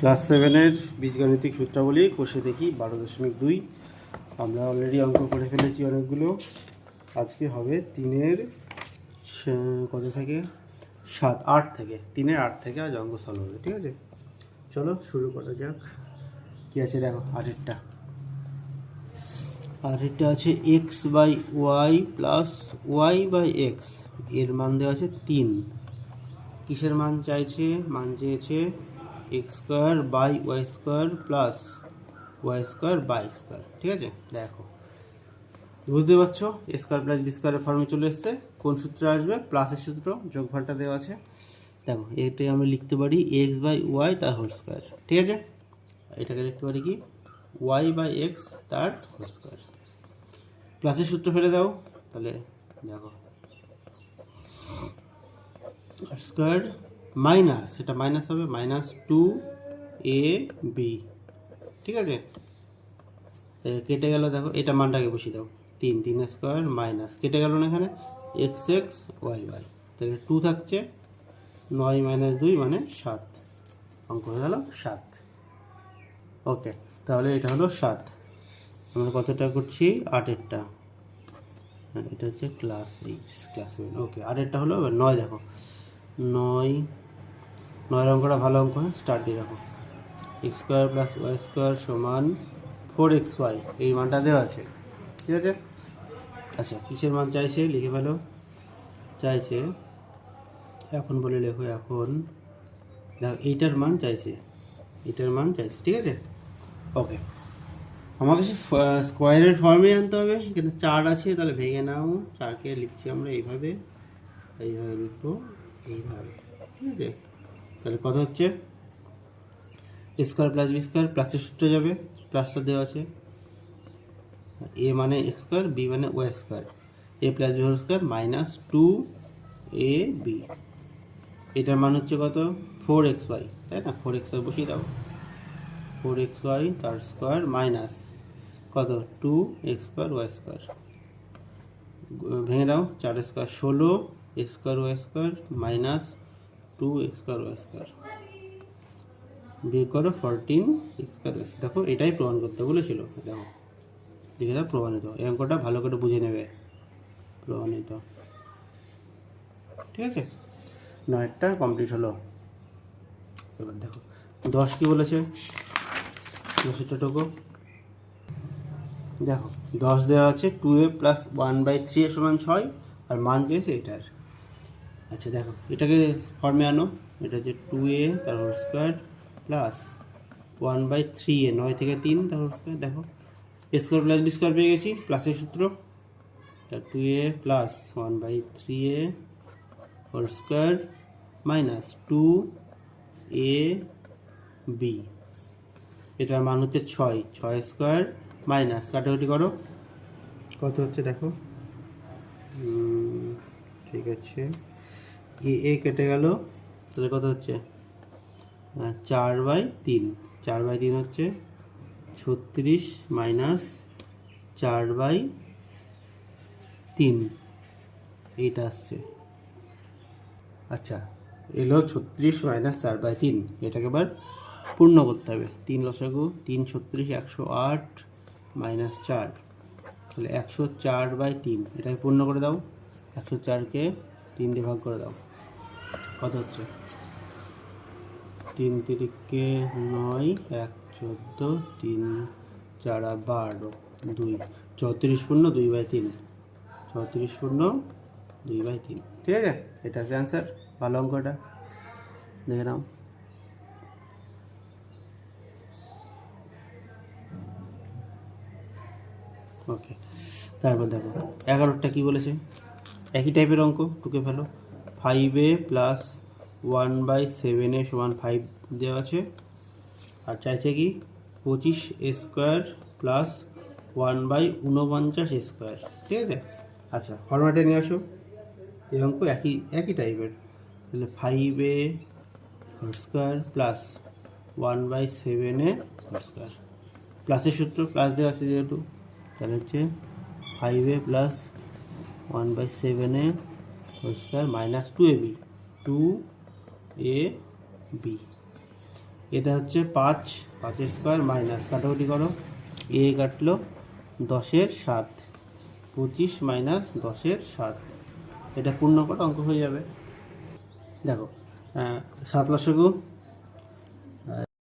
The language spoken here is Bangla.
ক্লাস 7-এর বীজগাণিতিক সূত্রাবলী কষে দেখি 12.2। আমরা অলরেডি অঙ্ক করে ফেলেছি অনেকগুলো। আজকে হবে 3-এর কত থেকে 8 থেকে 3-এর 8 থেকে আজ অঙ্ক সলভ হবে। ঠিক আছে, চলো শুরু করা যাক। কী আছে দেখো, আরেকটা আছে x by y plus y by x, এর মান দেওয়া আছে 3। কিসের মান চাইছে? মান চেয়েছে x square by y square plus y square by square. ঠিক আছে, দেখো বুঝতে পারছো, এ স্কোয়ার প্লাস বি স্কোয়ারের ফর্মে চলে এসছে। কোন সূত্র আসবে? প্লাসের সূত্র, যোগফলটা দেওয়া আছে। দেখো এটাই আমরা লিখতে পারি এক্স বাই ওয়াই তার হোল স্কোয়ার। ঠিক আছে, এটাকে লিখতে পারি কি ওয়াই বাই এক্স তার হোল স্কোয়ার। প্লাসের সূত্র ফেলে দাও, তাহলে দেখো স্কোয়ার মাইনাস, এটা মাইনাস হবে, মাইনাস 2ab। ঠিক আছে, কেটে গেল। দেখো এটা মানটাকে বসিয়ে দাও, 3 স্কোয়ার মাইনাস কেটে গেল না এখানে এক্স এক্স ওয়াই ওয়াই, তাহলে 2 থাকছে, 9 মাইনাস 2 মানে 7, অঙ্ক হয়ে গেল 7। ওকে, তাহলে এটা হলো 7। আমরা কতটা করছি? 8-এরটা। হ্যাঁ, এটা হচ্ছে ক্লাস 7। ওকে, 8-এরটা হলো 9। দেখো 9 অঙ্কটা ভালো অঙ্ক, স্টার্ট দিয়ে রাখো। X square plus y square সমান 4xy, এই মানটা দেওয়া আছে। ঠিক আছে, আচ্ছা কিসের মান চাইছে লিখে ফেলো। চাইছে এখন বলে লেখো, এখন দেখো এইটার মান চাইছে, এটার মান চাইছে। ঠিক আছে, ওকে, আমাকে স্কোয়ারের ফর্মে আনতে হবে। এখানে 4 আছে, তাহলে ভেঙে নাও। 4কে লিখছি আমরা এইভাবে, এইভাবে লিখবো, এইভাবে। ঠিক আছে, তাহলে কত হচ্ছে? A square plus B square, প্লাসের সূত্রে যাবে, প্লাসটা দেওয়া আছে। এ মানে এক্স স্কোয়ার, বি মানে Y square, A plus B whole square minus 2ab। এটার মান হচ্ছে কত? 4xy, তাই না? 4xy বসিয়ে দাও, 4xy তার স্কোয়ার মাইনাস কত? 2x square y square. ভেঙে দাও, 4 square 16 x square y square minus 2x square y square, বিয়োগ করো 14x স্কোয়ার ওয়াই। দেখো এটাই প্রমাণ করতে বলেছিল। দেখো লিখে দাও প্রমাণিত। এই অঙ্কটা ভালো করে বুঝে নেবে, প্রমাণিত। ঠিক আছে, 9টা কমপ্লিট হলো। এবার দেখো 10 কি বলেছে, 10টা টোকো। দেখো 10 দেওয়া আছে 2a প্লাস 1/3 সমান 6, আর মান চেয়েছে এটার। আচ্ছা দেখো এটাকে ফর্মে আনো, এটা হচ্ছে 2a তার হোল স্কোয়ার প্লাস 1/3a, 9 থেকে 3 তার হোল স্কোয়ার। দেখো এ স্কোয়ার প্লাস বি স্কোয়ার পেয়ে গেছি, প্লাসের সূত্র, তা 2a plus 1/3a whole square minus 2ab। এটার মান হচ্ছে 6 স্কোয়ার মাইনাস, কাটাকুটি করো, কত হচ্ছে দেখো। ঠিক আছে, এ কেটে গেল, তাহলে কত হচ্ছে? 4/3, 4/3 হচ্ছে 36 মাইনাস 4/3, এইটা আসছে। আচ্ছা এলো 36 মাইনাস 4/3, এটাকে এবার পূর্ণ করতে হবে। 3 লসাগু, 3 36 108 মাইনাস 4, তাহলে 104/3, এটাকে পূর্ণ করে দাও। 104কে 3 দিয়ে ভাগ করে দাও, কত হচ্ছে? 3 তিরিকে 9, 1 14, 3 4 12, 2 34 পূর্ণ 2/3, 34 পূর্ণ 2/3। ঠিক আছে, এটা হচ্ছে অ্যান্সার। ভালো অঙ্কটা দেখে নাও। ওকে, তারপর দেখো 11টা কী বলেছে, একই টাইপের অঙ্ক, টুকে ফেলো। 5a প্লাস 1/7a সমান 5 দেওয়া আছে, আর চাইছে কি 25a স্কোয়ার প্লাস 1/49 স্কোয়ার। ঠিক আছে, আচ্ছা ফরম্যাটে নিয়ে আসো। এই অঙ্ক একই টাইপের, তাহলে 5a whole square plus 1/7a whole square, প্লাসের সূত্র, প্লাস দেওয়া আছে যেহেতু, তাহলে হচ্ছে 5a plus 1/7a whole square minus 2ab। এটা হচ্ছে 5, 5 স্কোয়ার মাইনাস কাটাকুটি করো, এ কাটলো 10-এর 7, 25 মাইনাস 10-এর 7, এটা পূর্ণপদ অঙ্ক হয়ে যাবে। দেখো 7 লসাগু